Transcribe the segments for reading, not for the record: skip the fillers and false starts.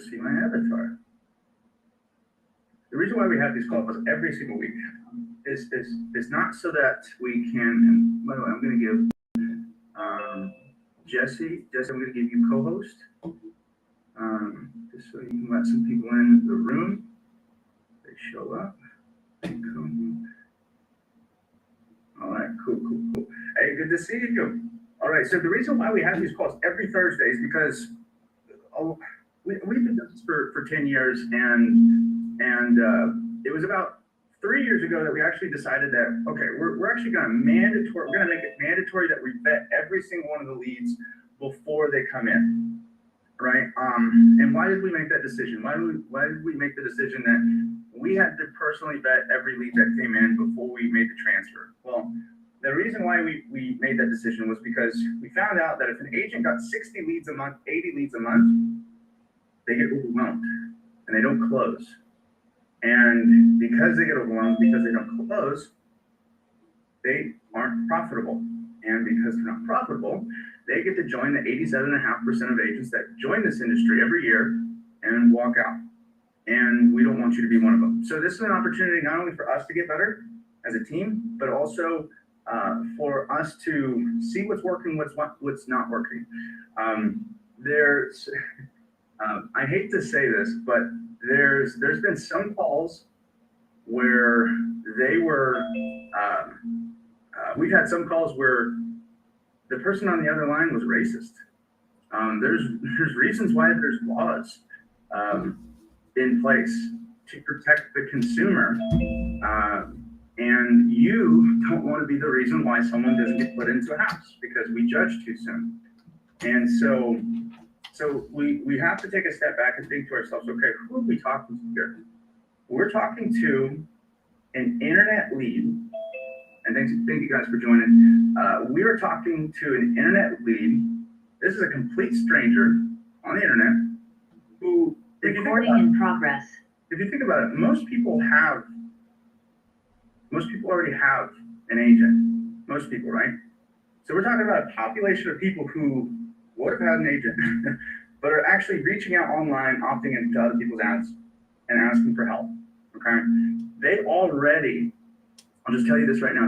see my avatar. The reason why we have these calls every single week is not so that we can, and by the way, I'm going to give Jesse, I'm going to give you co-host, just so you can let some people in the room. They show up. All right, cool. Hey, good to see you. All right, so the reason why we have these calls every Thursday is because we've been doing this for 10 years, and it was about 3 years ago that we actually decided that, okay, we're actually going to make it mandatory that we vet every single one of the leads before they come in, right? And why did we make that decision? Why did we make the decision that we had to personally vet every lead that came in before we made the transfer? Well, the reason why we made that decision was because we found out that if an agent got 60 leads a month, 80 leads a month, they get overwhelmed and they don't close. And because they get overwhelmed, because they don't close, they aren't profitable. And because they're not profitable, they get to join the 87.5% of agents that join this industry every year and walk out. And we don't want you to be one of them. So this is an opportunity not only for us to get better as a team, but also for us to see what's working, what's not working. I hate to say this, but there's been some calls where they were, we've had some calls where the person on the other line was racist. There's reasons why there's laws in place to protect the consumer. And you don't want to be the reason why someone doesn't get put into a house because we judge too soon. And so we have to take a step back and think to ourselves, okay, who are we talking to here? We're talking to an internet lead, and thank you guys for joining. We are talking to an internet lead. This is a complete stranger on the internet who, recording in progress. If you think about it, most people already have an agent. Most people, right? So we're talking about a population of people who would have had an agent, but are actually reaching out online, opting into other people's ads and asking for help, okay? They already, I'll just tell you this right now,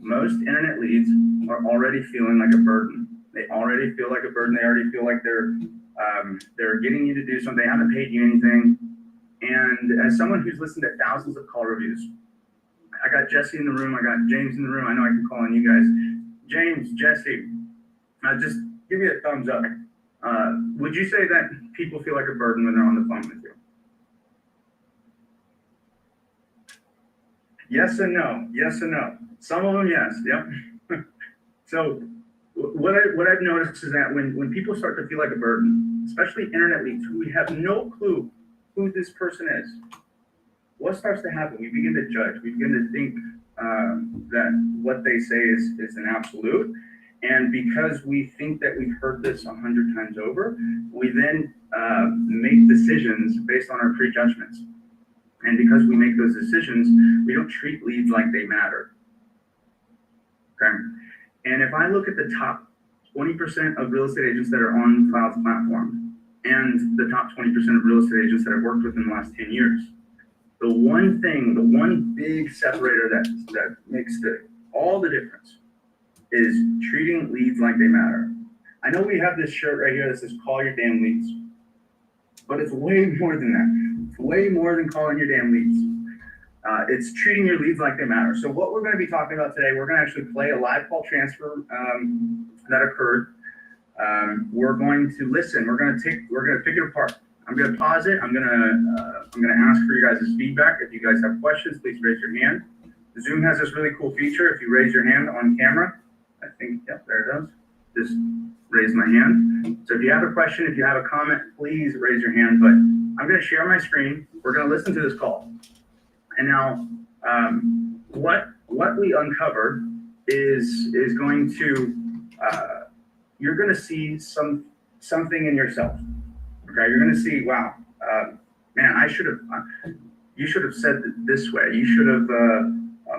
most internet leads are already feeling like a burden. They already feel like a burden. They already feel like they're getting you to do something. They haven't paid you anything. And as someone who's listened to thousands of call reviews, I got Jesse in the room. I got James in the room. I know I can call on you guys. James, Jesse, just give me a thumbs up. Would you say that people feel like a burden when they're on the phone with you? Yes and no. Yes and no. Some of them, yes. Yep. So what I've noticed is that when people start to feel like a burden, especially internet leads, who we have no clue who this person is, what starts to happen? We begin to judge. We begin to think that what they say is an absolute. And because we think that we've heard this 100 times over, we then make decisions based on our prejudgments. And because we make those decisions, we don't treat leads like they matter. Okay. And if I look at the top 20% of real estate agents that are on Cloud's platform and the top 20% of real estate agents that I've worked with in the last 10 years, the one big separator that makes all the difference is treating leads like they matter. I know we have this shirt right here that says call your damn leads, but it's way more than that. It's way more than calling your damn leads. It's treating your leads like they matter. So what we're going to be talking about today, we're going to actually play a live call transfer that occurred. We're going to listen. We're going to pick it apart. I'm going to pause it. I'm going to ask for you guys' feedback. If you guys have questions, please raise your hand. Zoom has this really cool feature. If you raise your hand on camera, I think, yep, there it does. Just raise my hand. So if you have a question, if you have a comment, please raise your hand. But I'm going to share my screen. We're going to listen to this call. And now, what we uncover is going to you're going to see something in yourself. Okay, you're going to see, wow, man, you should have said it this way. You should have,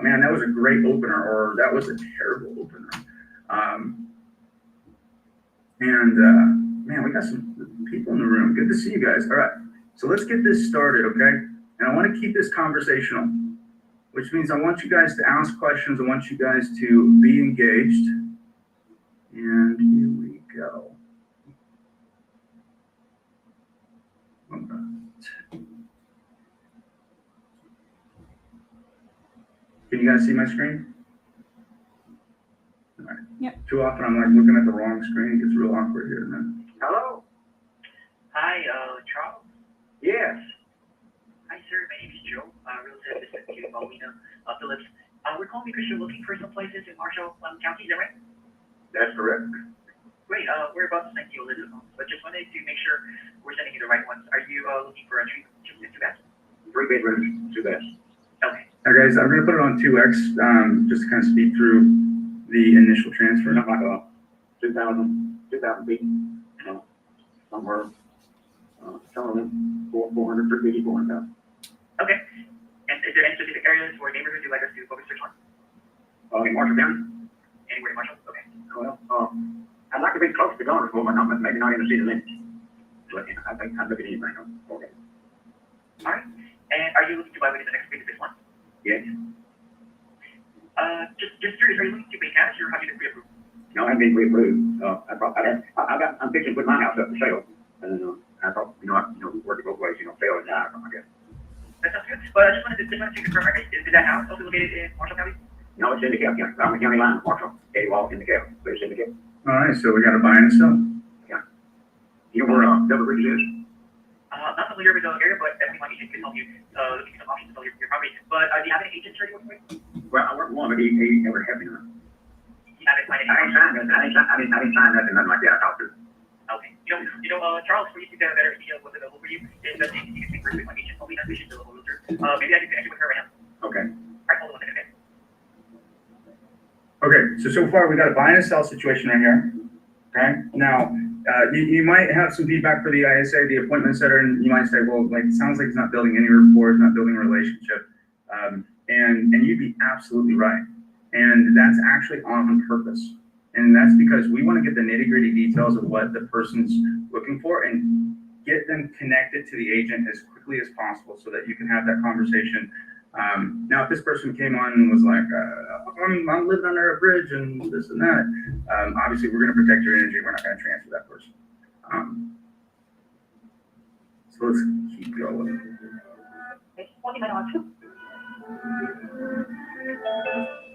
man, that was a great opener, or that was a terrible opener. Man, we got some people in the room. Good to see you guys. All right. So let's get this started, okay? And I want to keep this conversational, which means I want you guys to ask questions. I want you guys to be engaged. And here we go. All right. Can you guys see my screen? All right. Yep. Too often I'm like looking at the wrong screen. It gets real awkward here, man. Hello? Hi, Charles. Yes. Hi, sir. My name is Joe, realtor assistant to Paulina Phillips. We're calling because you're looking for some places in Marshall County, is that right? That's correct. Great. We're about to send you a list of homes, but just wanted to make sure we're sending you the right ones. Are you looking for a two bedroom? 3 bedrooms, 2 baths. Okay. All right, guys, I'm going to put it on 2X just to kind of speed through the initial transfer. Something like 2,000 feet. Somewhere, some of them, 400, 350, 400,000. Okay. And is there any specific areas or neighborhoods you'd like us to focus search on? In Marshall County? Anywhere in Marshall? Okay. Well, I'd like to be close to Garnersville, but maybe not in the city limits. But I think I'd look at anything. Okay. All right. And are you looking to buy within the next 3 to 6 months? Yes. Just curious, are you looking to pay cash or have you been pre-approved? No, I haven't been pre-approved. I'm fixing to put my house up for sale. And I thought, work it both ways, sale and die, I guess. That sounds good. But I just wanted to confirm, is that house also located in Marshall County? No, it's in the County. I'm the county line, Marshall. Eddie Walk in the County, but it's in the County. All right, so we got to buy and sell. You know where Double Bridge is? Not familiar with the area, but definitely my agent can help you looking at some options to sell your property. But do you have any agents already working with? Well, I work with one, but he never helped me. You haven't signed any? I didn't sign nothing like that. I talked to him. Okay. Charles, for you to get a better idea of what's available for you, is that you can speak first with my agent, Paulina, who is the local realtor. Maybe I can connect you with her right now. Okay. All right, hold on 1 second, okay? Okay, so far we got a buy and sell situation right here. Okay, now you might have some feedback for the ISA, the appointment setter, and you might say, well, like it sounds like he's not building any rapport, he's not building a relationship, and you'd be absolutely right. And that's actually on purpose, and that's because we want to get the nitty-gritty details of what the person's looking for and get them connected to the agent as quickly as possible so that you can have that conversation. Now, if this person came on and was like, I'm living under a bridge and this and that, obviously we're going to protect your energy. We're not going to transfer that person. So let's keep going.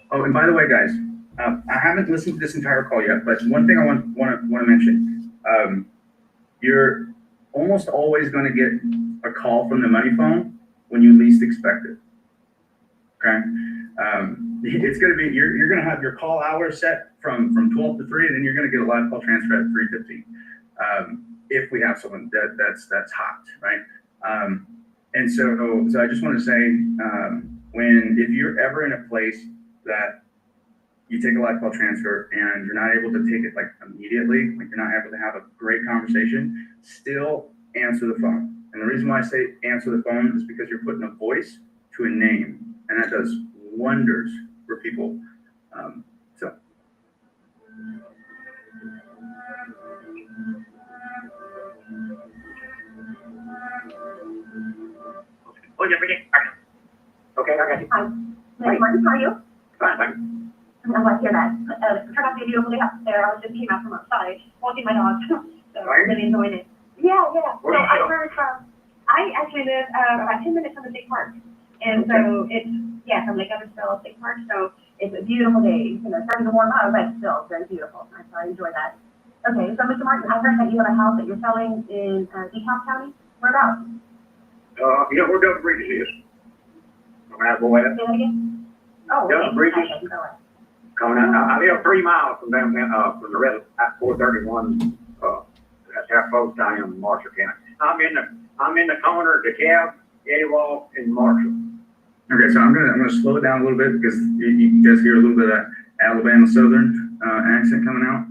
Oh, and by the way, guys, I haven't listened to this entire call yet, but one thing I want to mention, you're almost always going to get a call from the money phone when you least expect it. Okay, it's going to be you're going to have your call hour set from 12 to 3, and then you're going to get a live call transfer at 3:15 if we have someone that's hot, right? And so I just want to say if you're ever in a place that you take a live call transfer and you're not able to take it like immediately, like you're not able to have a great conversation, still answer the phone. And the reason why I say answer the phone is because you're putting a voice to a name. And that does wonders for people. So. Oh, yeah, bring it. Okay, I got you. Hi, Mary Martin, how are you? Fine, thanks. I'm glad to hear that. Turned out to be a beautiful day up there. I just came out from outside, walking my dog, so I really enjoyed it. Yeah. So I heard I actually live about 10 minutes from the state park. And so it's, from Lake Evansville State Park, so it's a beautiful day. It's starting to warm up, but still very beautiful. So I enjoy that. Okay, so Mr. Martin, I heard that you have a house that you're selling in DeKalb County. Whereabouts? Where Double Bridge is. I'm out of the way. Say that again? Oh, Double Bridges. Okay, go ahead. Coming out, I live 3 miles from downtown, from the red at 431. That's how close I am in Marshall County. I'm in the corner of DeKalb, Eddie Walk, and Marshall. Okay, so I'm gonna slow it down a little bit because you guys hear a little bit of that Alabama Southern accent coming out.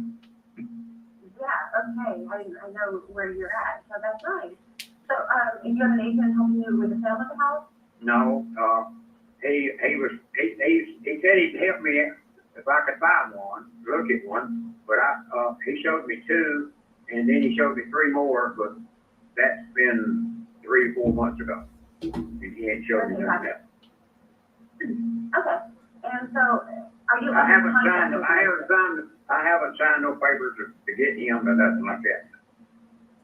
Yeah, okay. I know where you're at, so that's nice. So, and you have an agent helping you with the sale of the house? No, he said he'd help me if I could buy one, look at one, but he showed me 2, and then he showed me 3 more, but that's been 3 or 4 months ago. And he ain't showed me none yet. Okay, and so, are you? I under haven't contract signed them, with I haven't signed no papers to get him or nothing like that.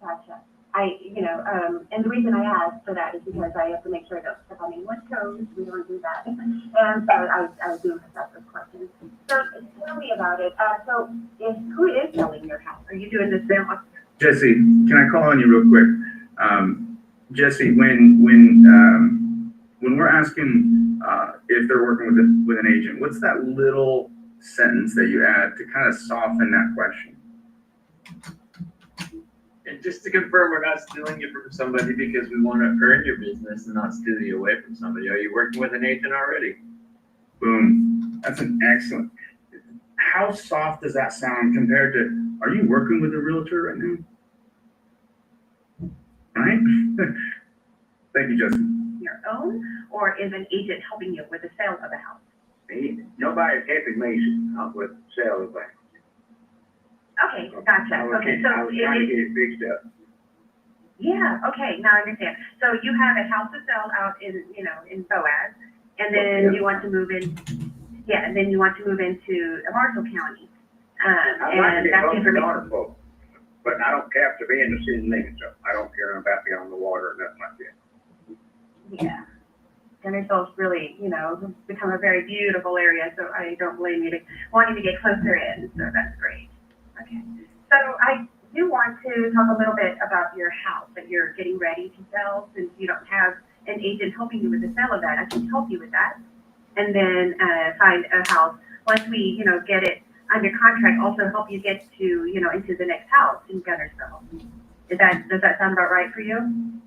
Gotcha. And the reason I asked for that is because I have to make sure I don't step on anyone's toes, we don't do that. And so I do have those questions. So tell me about it. Who is selling your house? Are you doing this now? Jesse, can I call on you real quick? Jesse, when we're asking if they're working with an agent, what's that little sentence that you add to kind of soften that question? And just to confirm, we're not stealing it from somebody because we want to earn your business and not steal you away from somebody. Are you working with an agent already? Boom. That's an excellent. How soft does that sound compared to, are you working with a realtor right now? Right? Thank you, Justin. Your own, or is an agent helping you with the sale of the house? Nobody's helping me with sales of things. Okay, gotcha. I was Okay, trying so to get it fixed up. yeah, okay, now I understand. So you have a house to sell out in Boaz, and then you want to move in, and then you want to move into Marshall County. I'd like to And get that's close to information. Norfolk, but I don't have to be in the city limits, so I don't care about being on the water or nothing like that. Yeah. Guntersville's really, become a very beautiful area, so I don't blame you to wanting to get closer in, so that's great. Okay. So I do want to talk a little bit about your house that you're getting ready to sell, since you don't have an agent helping you with the sale of that. I can help you with that. And then find a house, once we, get it under contract, also help you get to, into the next house in Guntersville. Does that sound about right for you?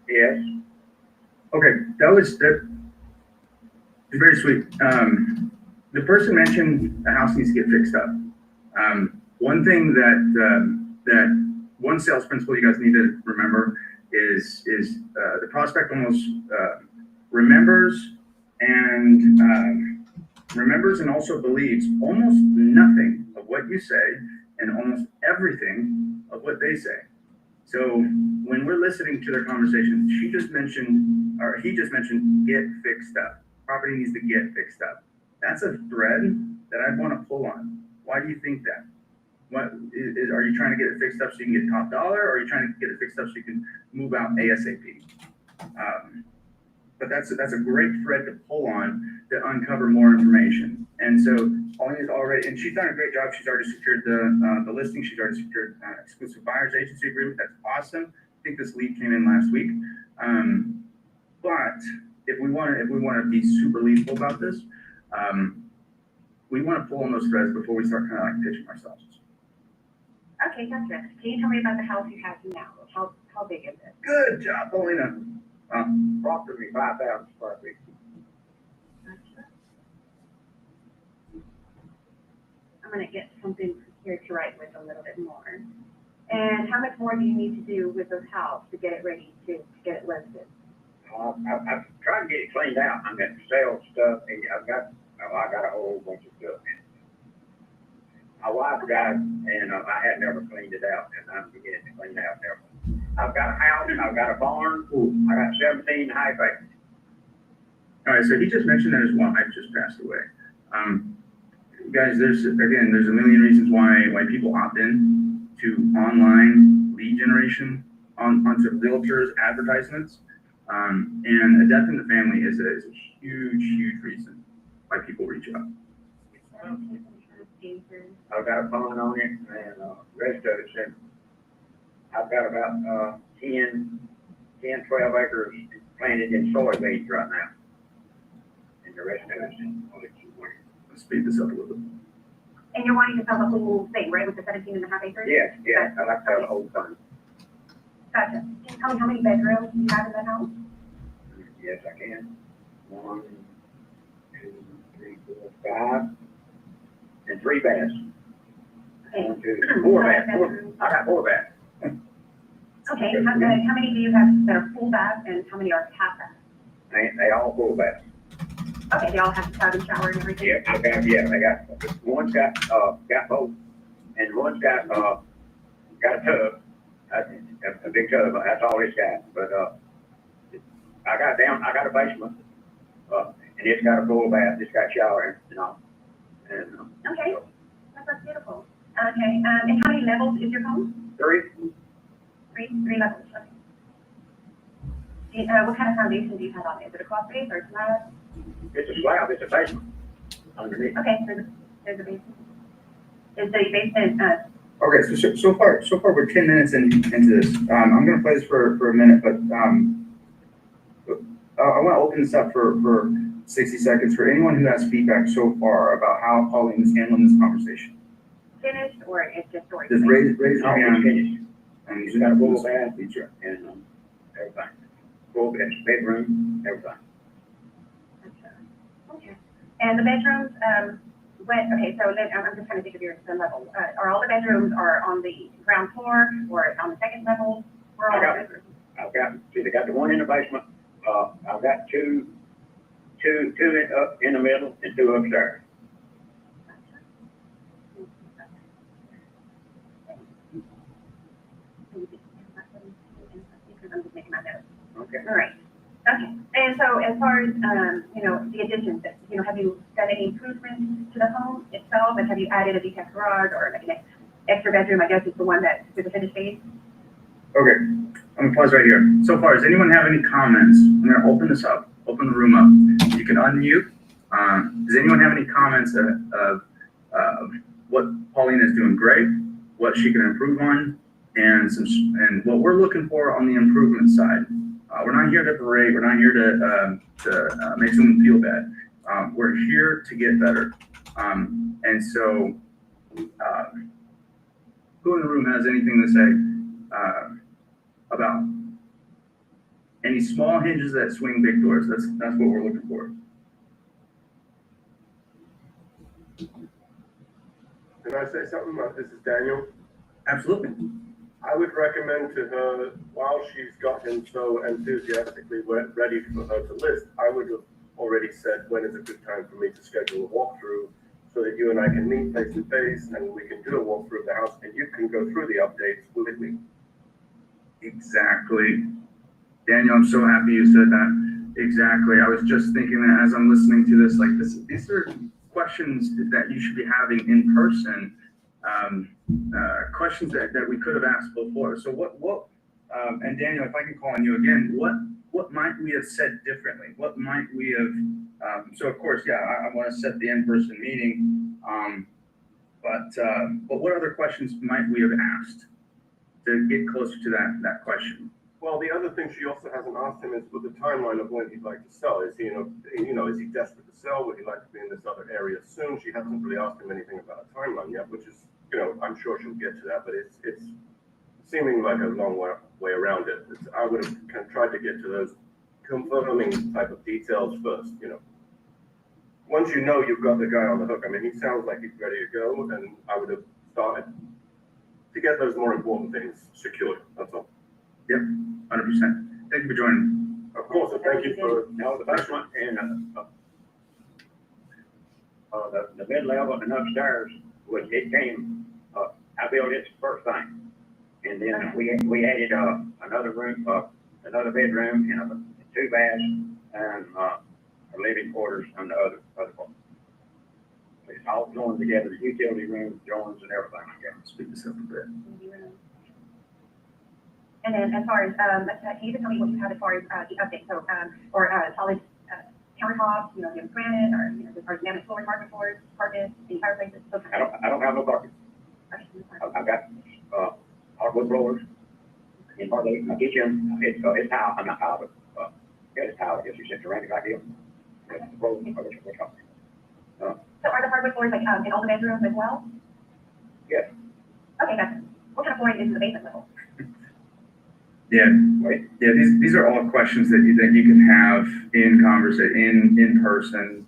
Yes, Okay, that was very sweet. The person mentioned the house needs to get fixed up. One thing that one sales principle you guys need to remember is the prospect almost remembers and also believes almost nothing of what you say and almost everything of what they say. So when we're listening to their conversation, he just mentioned get fixed up. Property needs to get fixed up. That's a thread that I'd want to pull on. Why do you think that? Are you trying to get it fixed up so you can get top dollar, or are you trying to get it fixed up so you can move out ASAP? But that's a great thread to pull on to uncover more information. And so Paulina's already, and she's done a great job. She's already secured the listing. She's already secured exclusive buyers agency agreement. That's awesome. I think this lead came in last week. But if we want to be super lethal about this, we want to pull on those threads before we start kind of like pitching ourselves. Okay, gotcha. Can you tell me about the house you have now? How big is it? Good job, Paulina. approximately 5,000 square feet. Gotcha. I'm gonna get something here to write with a little bit more. And how much more do you need to do with the house to get it ready to get it listed? I'm trying to get it cleaned out. I'm gonna sell stuff, and I got a whole bunch of stuff in it. My wife got, and I had never cleaned it out, and I'm beginning to clean out now. I've got a house, I've got a barn, I got 17 high acres. All right, so he just mentioned that his wife just passed away. Guys, there's a million reasons why people opt in to online lead generation onto realtors advertisements. And a death in the family is a huge reason why people reach out. I've got a barn on it, and the rest of it's in. I've got about 10, 12 acres planted in soybeans right now. And the rest of it's in only 2 acres. Let's speed this up a little bit. And you're wanting to sell the whole thing, right, with the 17.5 acres? Yes, I like to sell the whole thing. Gotcha. Can you tell me how many bedrooms you have in that house? Yes, I can. 1, 2, 3, 4, 5, and 3 baths. Okay. 1, 2, 4 baths. I got 4 baths. Okay, how many do you have that are full bath and how many are half bath? They all 4 baths. Okay, they all have a tub and shower and everything? Yeah, they got, one's got both, and one's got a tub, a big tub, that's all it's got, but, I got a basement, and it's got a full bath, it's got shower and all, and, Okay, that's beautiful. Okay, and how many levels is your home? three, Three levels, okay. What kind of foundation do you have on it? Is it a cross base or a slab? it's a slab, it's a basement underneath. Okay, there's a basement. Is the basement, Okay, so far we're 10 minutes into this. I'm gonna play this for a minute, but I want to open this up for 60 seconds for anyone who has feedback so far about how Pauline is handling this conversation. finished or it's just story? Just raise your No, hand. it's finished. And It's got a full bath, feature. and, everything, full bed, bedroom, everything. Okay. And the bedrooms, okay, so I'm just trying to think of the level. Are all the bedrooms are on the ground floor or on the second level? Where are all the bedrooms? They got the one in the basement, I've got two up in the middle and two upstairs. I'm just making my notes. Okay. All right. Okay. And so as far as, the additions, have you done any improvements to the home itself? And have you added a detached garage or like an extra bedroom? I guess is the one that is the finished phase. Okay, I'm gonna pause right here. So far, does anyone have any comments? I'm gonna open this up, open the room up. You can unmute. Does anyone have any comments of what Pauline is doing great, what she can improve on, and what we're looking for on the improvement side? We're not here to berate. We're not here to make someone feel bad. We're here to get better. And so, who in the room has anything to say about any small hinges that swing big doors? That's what we're looking for. Can I say something? This is Daniel. Absolutely. I would recommend to her, while she's got him so enthusiastically ready for her to list, I would have already said when is a good time for me to schedule a walkthrough so that you and I can meet face to face and we can do a walkthrough of the house and you can go through the updates with me. Exactly. Daniel, I'm so happy you said that. Exactly. I was just thinking that as I'm listening to this, these are questions that you should be having in person. Questions that we could have asked before. So and Daniel, if I can call on you again, what might we have said differently? What might we have, so of course, yeah, I want to set the in-person meeting, but what other questions might we have asked to get closer to that question? Well, the other thing she also hasn't asked him is with the timeline of when he'd like to sell. Is he, is he desperate to sell? Would he like to be in this other area soon? She hasn't really asked him anything about a timeline yet, which is, I'm sure she'll get to that, but it's seeming like a long way around it. I would have kind of tried to get to those confirming type of details first, Once you've got the guy on the hook, I mean, he sounds like he's ready to go, and I would have started to get those more important things secured, that's all. Yep, 100%. Thank you for joining. Of course, and thank you for. No, the basement and, the mid-level and upstairs, it came, I built it first thing. And then we added, another room, another bedroom and two baths and, a living quarters on the other part. It's all joined together, the utility room, joints and everything like that. Speak this up a bit. And then as far as, can you just tell me what you have as far as the update? So, solid countertops, you have granite or, as far as laminate floors, hardwood floors, carpet, any fireplaces? I don't have no carpet. I've got, hardwood floors. In my kitchen, it's tile, I'm not tile, but, it's tile, I guess you said ceramic like this. So are the hardwood floors like, in all the bedrooms as well? Yes. Okay, gotcha. What kind of flooring is in the basement level? Yeah, yeah. These are all questions that you can have in person.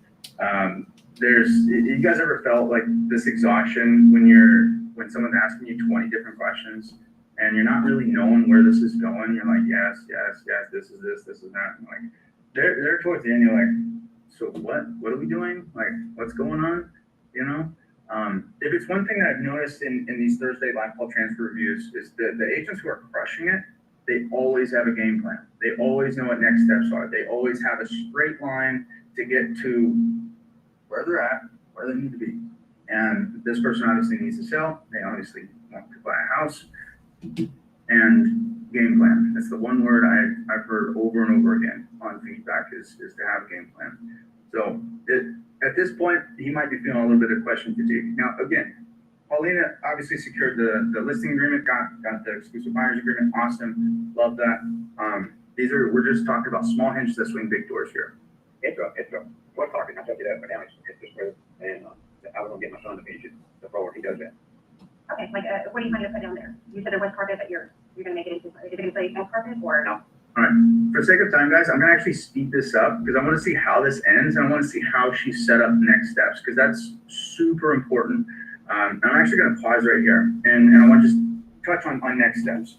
You guys ever felt like this exhaustion when someone's asking you 20 different questions and you're not really knowing where this is going? You're like, yes, this is that. And like, they're towards the end. You're like, so what are we doing? Like, what's going on? If it's one thing that I've noticed in these Thursday live call transfer reviews is that the agents who are crushing it, they always have a game plan. They always know what next steps are. They always have a straight line to get to where they're at, where they need to be. And this person obviously needs to sell. They obviously want to buy a house. And game plan. That's the one word I've heard over and over again on feedback is to have a game plan. So at this point, he might be feeling a little bit of question fatigue. Now, again, Paulina obviously secured the listing agreement, got the exclusive buyers agreement. Awesome. Love that. We're just talking about small hinges that swing big doors here. We're talking, I told you that, but now it's just for, and I was gonna get my son to finish it before he does that. Okay, like, what are you planning to put down there? You said there was carpet, but you're gonna make it into, is it gonna say no carpet or? No. All right, for the sake of time, guys, I'm gonna actually speed this up because I want to see how this ends and I want to see how she set up next steps because that's super important. I'm actually gonna pause right here and I want to just touch on next steps.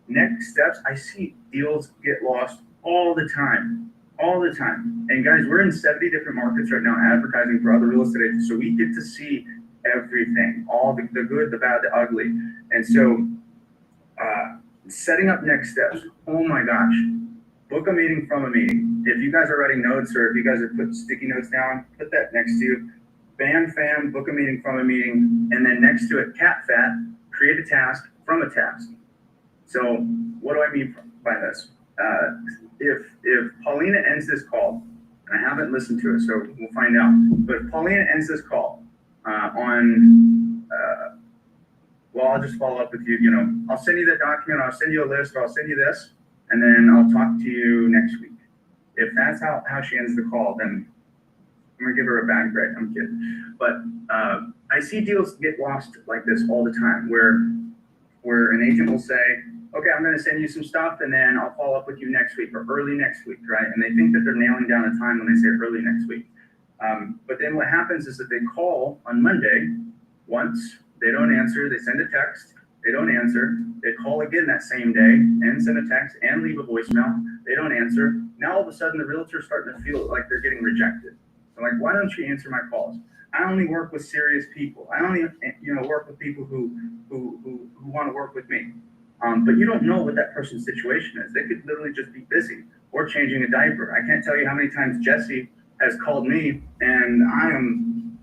Next steps, I see deals get lost all the time. And guys, we're in 70 different markets right now advertising for other real estate agents, so we get to see everything, all the good, the bad, the ugly. And so setting up next steps, oh my gosh, book a meeting from a meeting. If you guys are writing notes or if you guys are putting sticky notes down, put that next to you. Fam, book a meeting from a meeting, and then next to it, fat, create a task from a task. So what do I mean by this? If Paulina ends this call, and I haven't listened to it, so we'll find out. But if Paulina ends this call well, I'll just follow up with you. You know, I'll send you the document, I'll send you a list, or I'll send you this, and then I'll talk to you next week. If that's how she ends the call, then I'm gonna give her a bad grade. I'm kidding. But I see deals get lost like this all the time, where an agent will say, okay, I'm going to send you some stuff and then I'll follow up with you next week or early next week, right? And they think that they're nailing down a time when they say early next week. But then what happens is that they call on Monday once, they don't answer, they send a text, they don't answer, they call again that same day and send a text and leave a voicemail, they don't answer. Now all of a sudden the realtor's starting to feel like they're getting rejected. So like, why don't you answer my calls? I only work with serious people. I only, work with people who want to work with me. But you don't know what that person's situation is. They could literally just be busy or changing a diaper. I can't tell you how many times Jesse has called me and I am,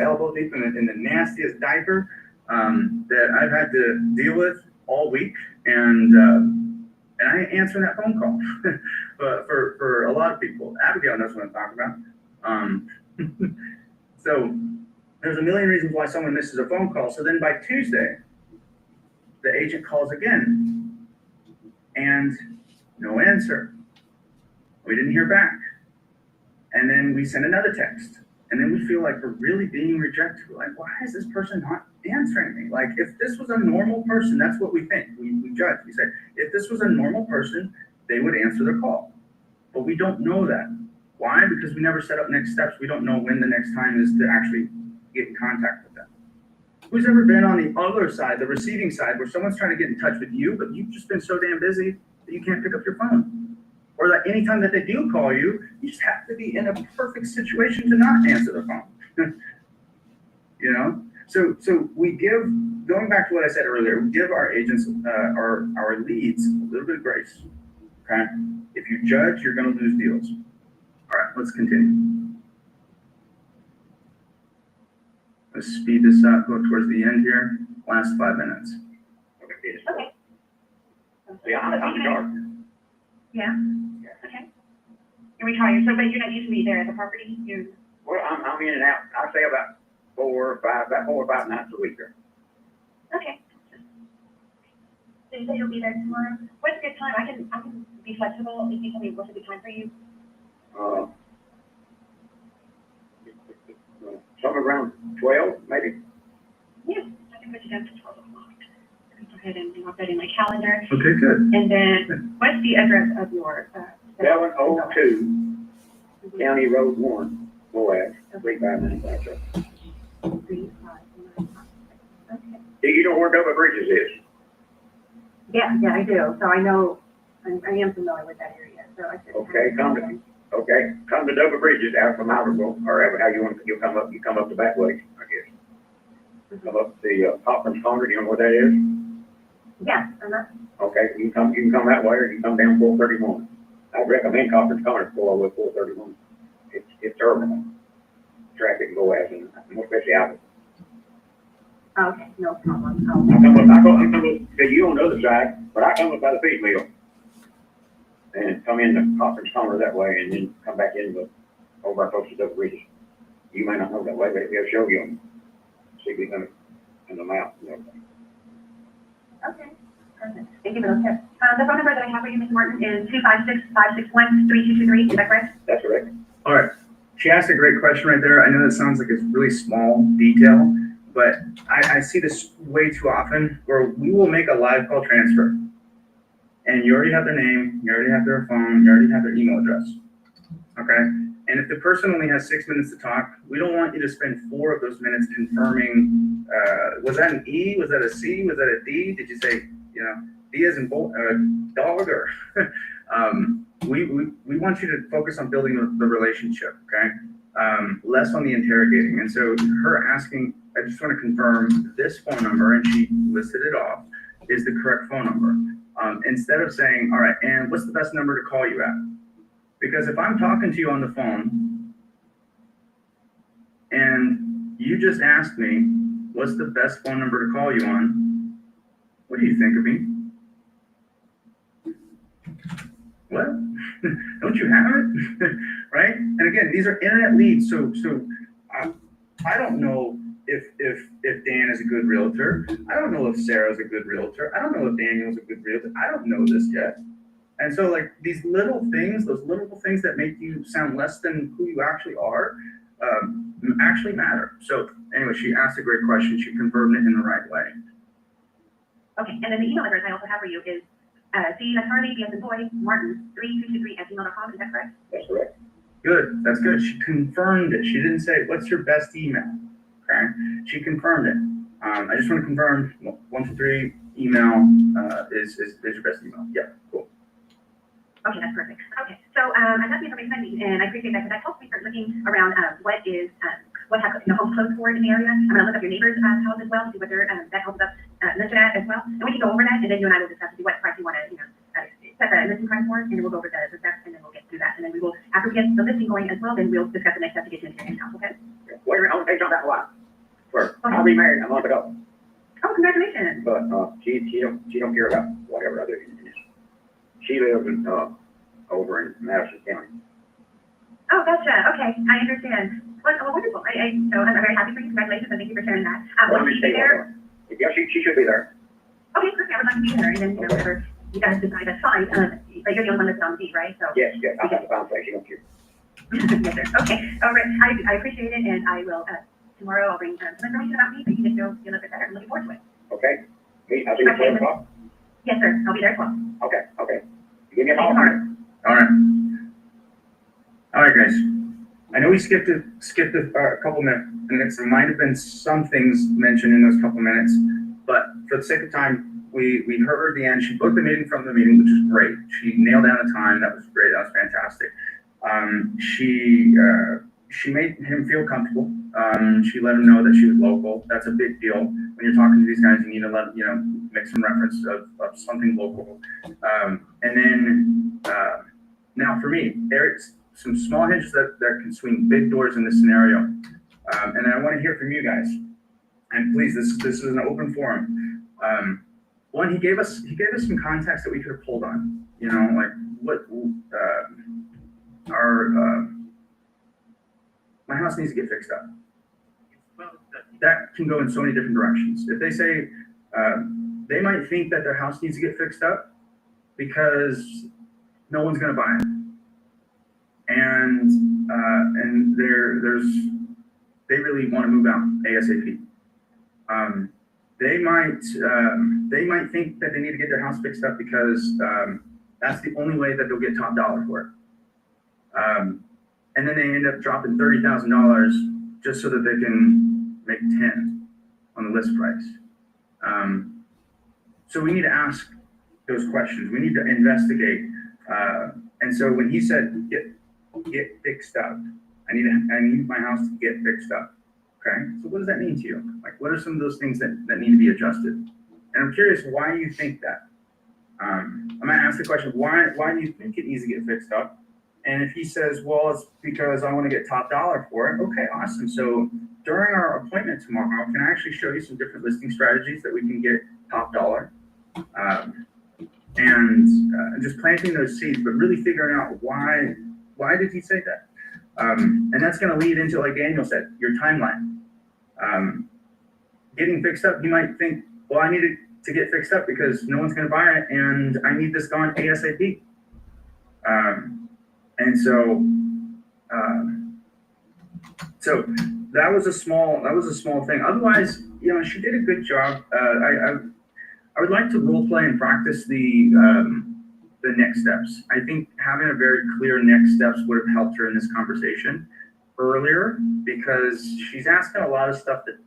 elbow deep in the nastiest diaper that I've had to deal with all week. And I answer that phone call but for a lot of people. Abigail knows what I'm talking about. So there's a million reasons why someone misses a phone call. So then by Tuesday, the agent calls again and no answer. We didn't hear back. And then we send another text. And then we feel like we're really being rejected. We're like, why is this person not answering me? Like, if this was a normal person, that's what we think. We judge. We say, if this was a normal person, they would answer the call. But we don't know that. Why? Because we never set up next steps. We don't know when the next time is to actually get in contact with them. Who's ever been on the other side, the receiving side, where someone's trying to get in touch with you, but you've just been so damn busy that you can't pick up your phone? Or that anytime that they do call you, you just have to be in a perfect situation to not answer the phone. So we give, going back to what I said earlier, we give our agents, our leads a little bit of grace. Okay? If you judge, you're going to lose deals. All right, let's continue. Let's speed this up, go towards the end here. Last 5 minutes. Okay. See, I'm sharp. Yeah, okay. You're retired, so, but you're not usually there at the property, Well, I'm in and out. I say about 4 or 5 nights a week. okay. So you say you'll be there tomorrow? What's a good time? I can be flexible if you tell me what's a good time for you. Somewhere around 12, maybe. Yeah, I can put you down to 12 o'clock. Go ahead and mark that in my calendar. Okay, good. And then, what's the address of your, 702 County Road 1, Moab, 3595. 3595. Okay. Do you know where Double Bridges is? Yeah, I do. So I know, I am familiar with that area, so I should. Okay, come Okay, come to Double Bridges out from Albertville, or ever how you want, you come up the back way, I guess. Come up the, Hopkins Corner, you know where that is? Yes, Okay, you can come that way, or you can come down 431. I'd recommend Hopkins Corner before I went 431. It's terrible. Traffic go as, and more especially out. okay, no problem. I come up, because you on the other side, but I come up by the feed mill. And come in the Hopkins Corner that way, and then come back in the, over our folks at Double Bridges. You may not know that way, but we'll show you them. See if we can, in the mouth, you know. Okay, perfect. Thank you for those tips. The phone number that I have for you, Mr. Martin, is 256-561-3223. Is that correct? That's correct. All right. She asked a great question right there. I know that sounds like it's really small detail, but I see this way too often where we will make a live call transfer. And you already have their name, you already have their phone, you already have their email address. Okay? And if the person only has 6 minutes to talk, we don't want you to spend 4 of those minutes confirming, was that an E? Was that a C? Was that a D? Did you say, D as in dog or? We want you to focus on building the relationship, okay? Less on the interrogating. And so her asking, I just want to confirm this phone number, and she listed it off, is the correct phone number. Instead of saying, all right, and what's the best number to call you at? Because if I'm talking to you on the phone and you just asked me, what's the best phone number to call you on? What do you think of me? What? Don't you have it? Right? And again, these are internet leads. So I don't know if Dan is a good realtor. I don't know if Sarah's a good realtor. I don't know if Daniel's a good realtor. I don't know this yet. And so like these little things, those little things that make you sound less than who you actually are, actually matter. So anyway, she asked a great question. She confirmed it in the right way. Okay, and then the email address I also have for you is C as Charlie, B as in boy, Martin 3223@gmail.com. Is that correct? That's correct. Good. That's good. She confirmed it. She didn't say, what's your best email? Okay. She confirmed it. I just want to confirm 123 email is your best email. Yeah, cool. Okay, that's perfect. Okay, so I got the information I need, and I appreciate that because that helps me start looking around what have homes closed for in the area. I'm going to look up your neighbor's house as well, see what their that helps us listed at as well, and we can go over that, and then you and I will discuss what price you want to set the listing price for, and then we'll go over the steps, and then we'll get through that, and then we will, after we get the listing going as well, then we'll discuss the next step to get you into your house. Okay? Wait a minute, I want to tell you something about wife. I'll be married a month ago, Oh, congratulations. but she don't care about whatever I do. She lives in over in Madison County. Oh, gotcha. Okay, I understand. Well, wonderful. So I'm very happy for you. Congratulations, and thank you for sharing that. Will she be there? Yeah, she should be there. Okay, perfect. I would like to be there, and then whatever you guys decide, that's fine. But you're the only one that's on the beat, right? So. Yes, I have to find a place. She don't care. Yes, sir. Okay. All right. I appreciate it, and I will tomorrow I'll bring some information about me so you can feel a little bit better. I'm looking forward to it. Okay. I'll see you at 12 o'clock. Yes, sir. I'll be there at 12. Okay. Give me a Thanks, call. Mark. All right, guys. I know we skipped a couple minutes. There might have been some things mentioned in those couple minutes, but for the sake of time, we heard her at the end. She booked the meeting from the meeting, which is great. She nailed down the time. That was great. That was fantastic. She made him feel comfortable. She let him know that she was local. That's a big deal. When you're talking to these guys, you need to make some reference of something local. And then now for me, there's some small hinges that can swing big doors in this scenario. And then I want to hear from you guys. And please, this is an open forum. One, he gave us some context that we could have pulled on. Like what my house needs to get fixed up. That can go in so many different directions. If they say they might think that their house needs to get fixed up because no one's going to buy it, and they really want to move out ASAP. They might think that they need to get their house fixed up because that's the only way that they'll get top dollar for it. And then they end up dropping $30,000 just so that they can make 10 on the list price. So we need to ask those questions. We need to investigate. And so when he said, get fixed up. I need my house to get fixed up. Okay, so what does that mean to you? Like, what are some of those things that need to be adjusted? And I'm curious why you think that. I'm gonna ask the question, why do you think it needs to get fixed up? And if he says, well, it's because I want to get top dollar for it, okay, awesome. So during our appointment tomorrow, can I actually show you some different listing strategies that we can get top dollar? And just planting those seeds, but really figuring out why did he say that? And that's going to lead into, like Daniel said, your timeline. Getting fixed up, you might think, well, I need it to get fixed up because no one's going to buy it, and I need this gone ASAP. And so that was a small thing. Otherwise, you know, she did a good job. I would like to role play and practice the next steps. I think having a very clear next steps would have helped her in this conversation earlier, because she's asking a lot of stuff that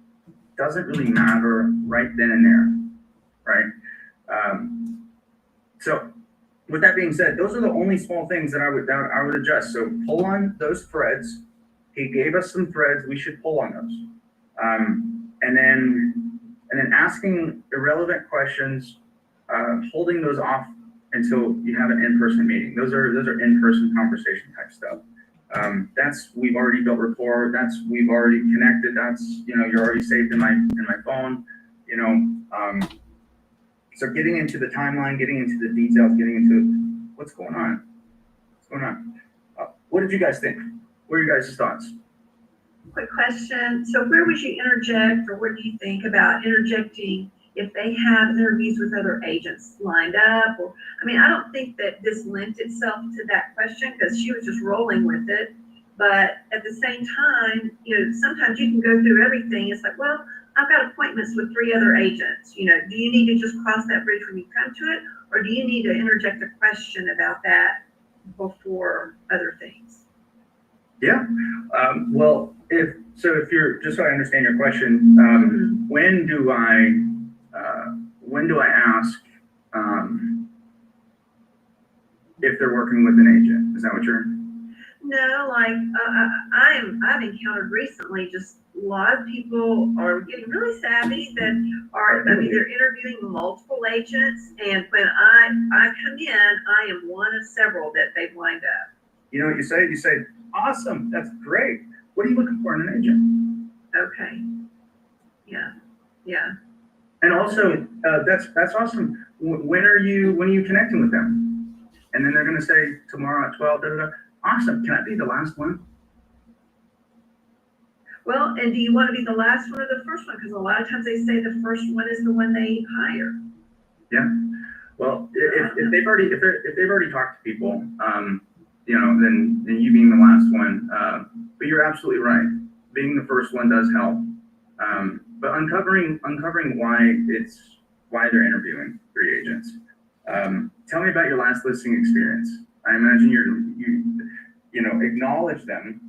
doesn't really matter right then and there, right? So with that being said, those are the only small things that I would adjust. So pull on those threads. He gave us some threads. We should pull on those. And then asking irrelevant questions, holding those off until you have an in-person meeting. Those are in-person conversation type stuff. We've already built rapport. We've already connected. You're already saved in my phone. So getting into the timeline, getting into the details, getting into what's going on. What did you guys think? What are your guys' thoughts? Quick question. So where would you interject, or what do you think about interjecting if they have interviews with other agents lined up? Or, I mean, I don't think that this lent itself to that question because she was just rolling with it. But at the same time, sometimes you can go through everything. It's like, well, I've got appointments with 3 other agents. Do you need to just cross that bridge when you come to it? Or do you need to interject a question about that before other things? Yeah. Well, if you're, just so I understand your question, when do I ask if they're working with an agent? Is that what you're? No, like I've encountered recently, just a lot of people are getting really savvy that they're interviewing multiple agents, and when I come in, I am one of several that they've lined up. You know what you say? You say, awesome, that's great. What are you looking for in an agent? Okay. Yeah. And also, that's awesome. When are you connecting with them? And then they're going to say tomorrow at 12. Awesome. Can I be the last one? Well, and do you want to be the last one or the first one? Because a lot of times they say the first one is the one they hire. Yeah. Well, if they've already talked to people, then you being the last one. But you're absolutely right. Being the first one does help. But uncovering why they're interviewing 3 agents. Tell me about your last listing experience. I imagine you acknowledge them.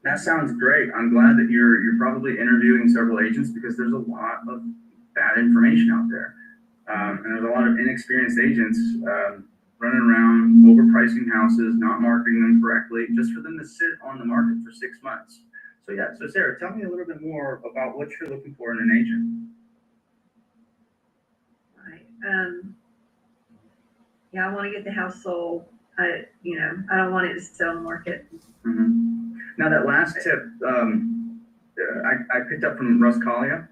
That sounds great. I'm glad that you're probably interviewing several agents, because there's a lot of bad information out there. And there's a lot of inexperienced agents running around overpricing houses, not marketing them correctly, just for them to sit on the market for 6 months. So Sarah, tell me a little bit more about what you're looking for in an agent. Right. Yeah, I want to get the house sold. I don't want it to sell on the market. Mm-hmm. Now that last tip, I picked up from Russ Collier,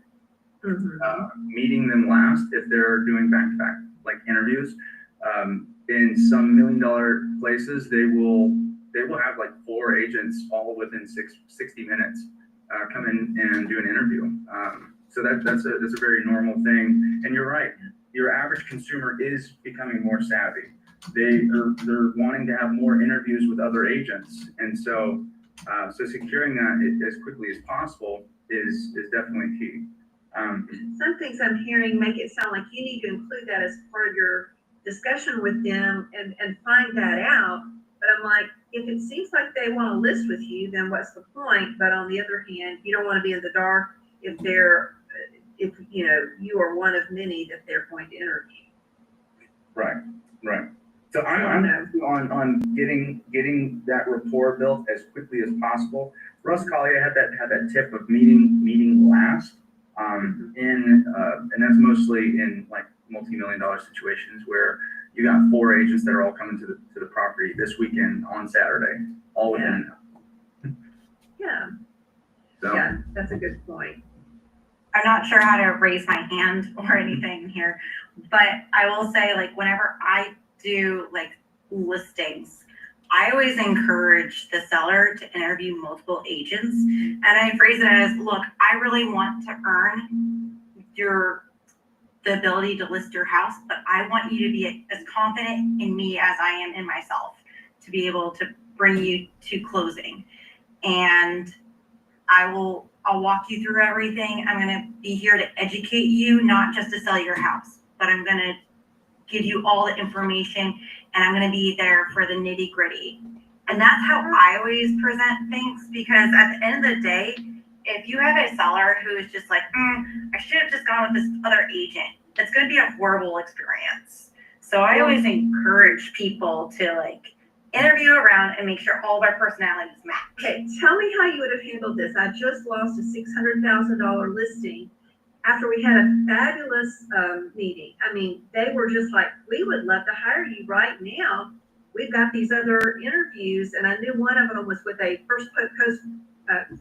meeting them last if they're doing back-to-back like interviews. In some $1 million places, they will have like 4 agents all within 60 minutes come in and do an interview. So that's a very normal thing. And you're right. Your average consumer is becoming more savvy. They're wanting to have more interviews with other agents, and so securing that as quickly as possible is definitely key. Some things I'm hearing make it sound like you need to include that as part of your discussion with them and find that out. But I'm like, if it seems like they want to list with you, then what's the point? But on the other hand, you don't want to be in the dark if you are one of many that they're going to interview. Right. So I'm on getting that rapport built as quickly as possible. Russ Collier had that tip of meeting last, and that's mostly in like multi-million-dollar situations where you got 4 agents that are all coming to the property this weekend on Saturday, all within. Yeah, So yeah, that's a good point. I'm not sure how to raise my hand or anything here, but I will say, like, whenever I do like listings, I always encourage the seller to interview multiple agents, and I phrase it as, look, I really want to earn the ability to list your house, but I want you to be as confident in me as I am in myself to be able to bring you to closing. And I'll walk you through everything. I'm going to be here to educate you, not just to sell your house, but I'm going to give you all the information, and I'm going to be there for the nitty gritty. And that's how I always present things, because at the end of the day, if you have a seller who is just like, I should have just gone with this other agent, it's going to be a horrible experience. So I always encourage people to like interview around and make sure all their personalities match. Okay, tell me how you would have handled this. I just lost a $600,000 listing after we had a fabulous meeting. I mean, they were just like, we would love to hire you right now. We've got these other interviews, and I knew one of them was with a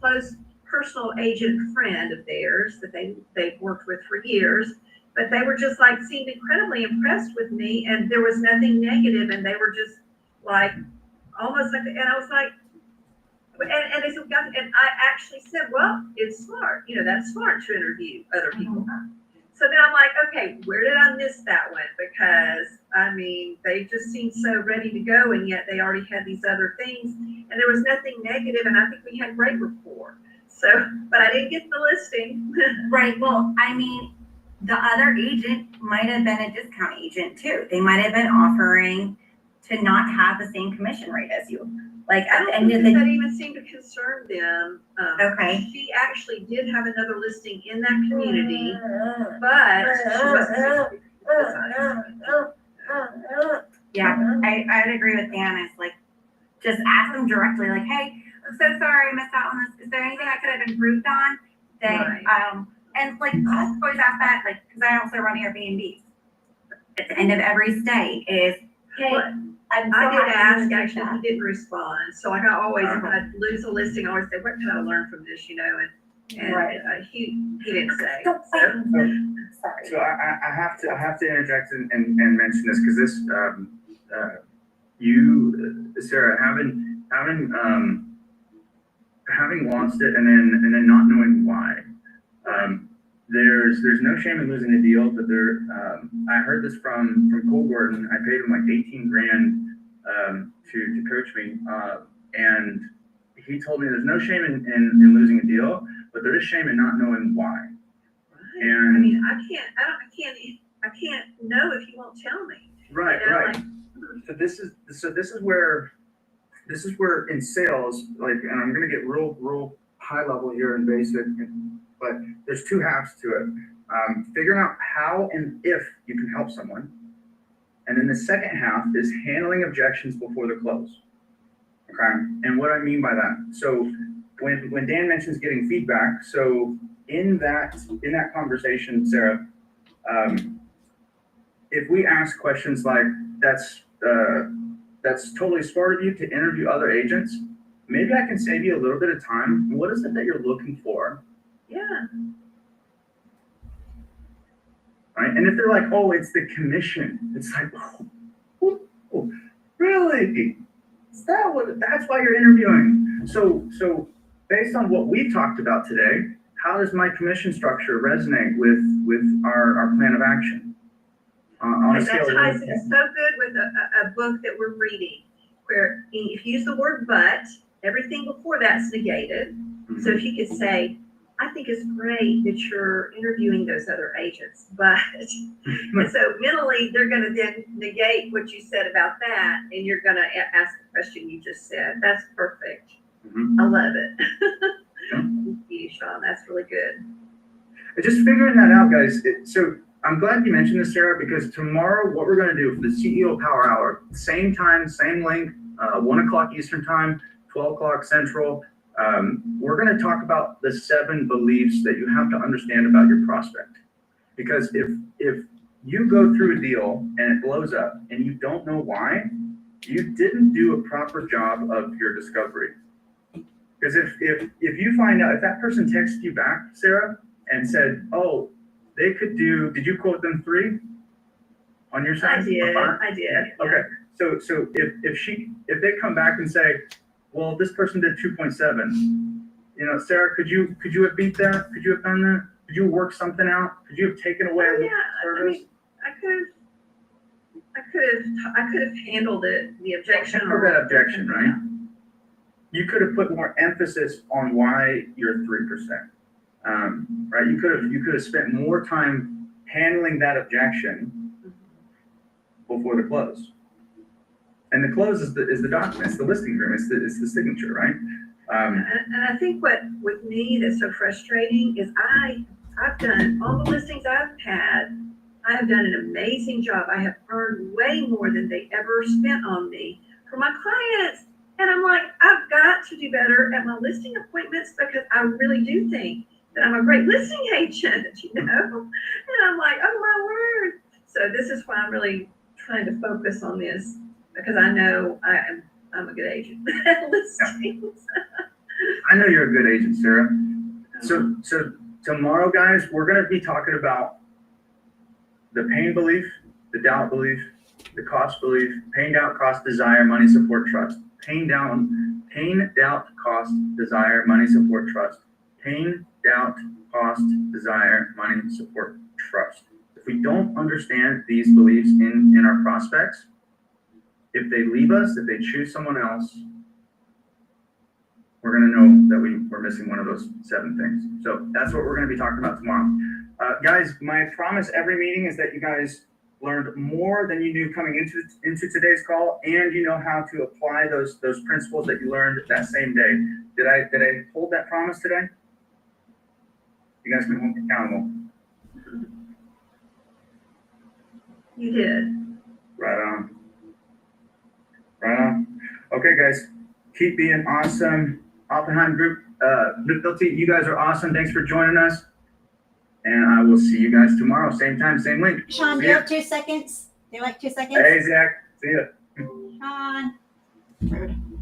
close personal agent friend of theirs that they've worked with for years. But they were just like, seemed incredibly impressed with me, and there was nothing negative, and they were just like, almost like, and I was like, and they said, and I actually said, well, it's smart, that's smart to interview other people. So then I'm like, okay, where did I miss that one? Because I mean, they just seemed so ready to go, and yet they already had these other things, and there was nothing negative, and I think we had great rapport. So, but I didn't get the listing. Right. Well, I mean, the other agent might have been a discount agent too. They might have been offering to not have the same commission rate as you. Like at the end of the That even seemed to concern them. Okay. She actually did have another listing in that community, but she wasn't. Yeah, I'd agree with Dan. It's like, just ask them directly, like, hey, I'm so sorry I missed out on this. Is there anything I could have improved on? That, Right. And like, I always ask that, like, because I also run Airbnbs. At the end of every stay is, hey, Well, I'm so I did happy you ask, did actually, that. he didn't respond. So like I always, if I lose a listing, I always say, what can I learn from this, And Right. he didn't say. Don't say So, anything. Sorry. So I have to interject and mention this, because this you, Sarah, having lost it and then not knowing why. There's no shame in losing a deal, but I heard this from Cole Gordon. I paid him like 18 grand to coach me, and he told me there's no shame in losing a deal, but there is shame in not knowing why. And I mean, I can't know if you won't tell me. right. Like, So this is where in sales, like, and I'm gonna get real high level here and basic, but there's 2 halves to it. Figuring out how and if you can help someone, and then the second half is handling objections before the close. Okay, and what I mean by that, so when Dan mentions getting feedback, so in that conversation, Sarah, if we ask questions like, that's totally smart of you to interview other agents, maybe I can save you a little bit of time. What is it that you're looking for? yeah. Right? And if they're like, oh, it's the commission, it's like, oh, really? That's why you're interviewing. So based on what we've talked about today, how does my commission structure resonate with our plan of action? On a And scale that of ties 1 to in 10. so good with a book that we're reading, where if you use the word but, everything before that's negated. So if you could say, I think it's great that you're interviewing those other agents, but, and so mentally, they're gonna then negate what you said about that, and you're gonna ask the question you just said. That's perfect. Mhm. I love it. Thank you, Sean, that's really good. Just figuring that out, guys. So I'm glad you mentioned this, Sarah, because tomorrow, what we're gonna do for the CEO Power Hour, same time, same link, 1 o'clock Eastern time, 12 o'clock Central. We're gonna talk about the 7 beliefs that you have to understand about your prospect. Because if you go through a deal and it blows up and you don't know why, you didn't do a proper job of your discovery. Because if you find out, if that person texted you back, Sarah, and said, oh, they could do, did you quote them 3 on your side? I did, yeah. Okay, so if they come back and say, well, this person did 2.7, you know, Sarah, could you have beat that? Could you have done that? Could you work something out? Could you have taken away Oh, the yeah, I service? mean, I could have handled it, the objection. For that objection, right? You could have put more emphasis on why you're 3%. Right? You could have spent more time handling that objection before the close. And the close is the document, it's the listing agreement, it's the signature, right? And I think what, with me, that's so frustrating is I've done, all the listings I've had, I have done an amazing job. I have earned way more than they ever spent on me for my clients. And I'm like, I've got to do better at my listing appointments because I really do think that I'm a great listing agent, you know? And I'm like, oh my word. So this is why I'm really trying to focus on this because I know I'm a good agent at listings. I know you're a good agent, Sarah. So tomorrow, guys, we're going to be talking about the pain belief, the doubt belief, the cost belief, pain, doubt, cost, desire, money, support, trust. Pain, doubt, cost, desire, money, support, trust. Pain, doubt, cost, desire, money, support, trust. If we don't understand these beliefs in our prospects, if they leave us, if they choose someone else, we're going to know that we're missing one of those 7 things. So that's what we're going to be talking about tomorrow. Guys, my promise every meeting is that you guys learned more than you knew coming into today's call, and you know how to apply those principles that you learned that same day. Did I hold that promise today? You guys can hold me accountable. You did. Right on. Right on. Okay, guys, keep being awesome. Oppenheim Group, you guys are awesome. Thanks for joining us. And I will see you guys tomorrow. Same time, same link. Sean, do you have 2 seconds? Do you like 2 seconds? Hey, Zach. See ya. Sean. Rude.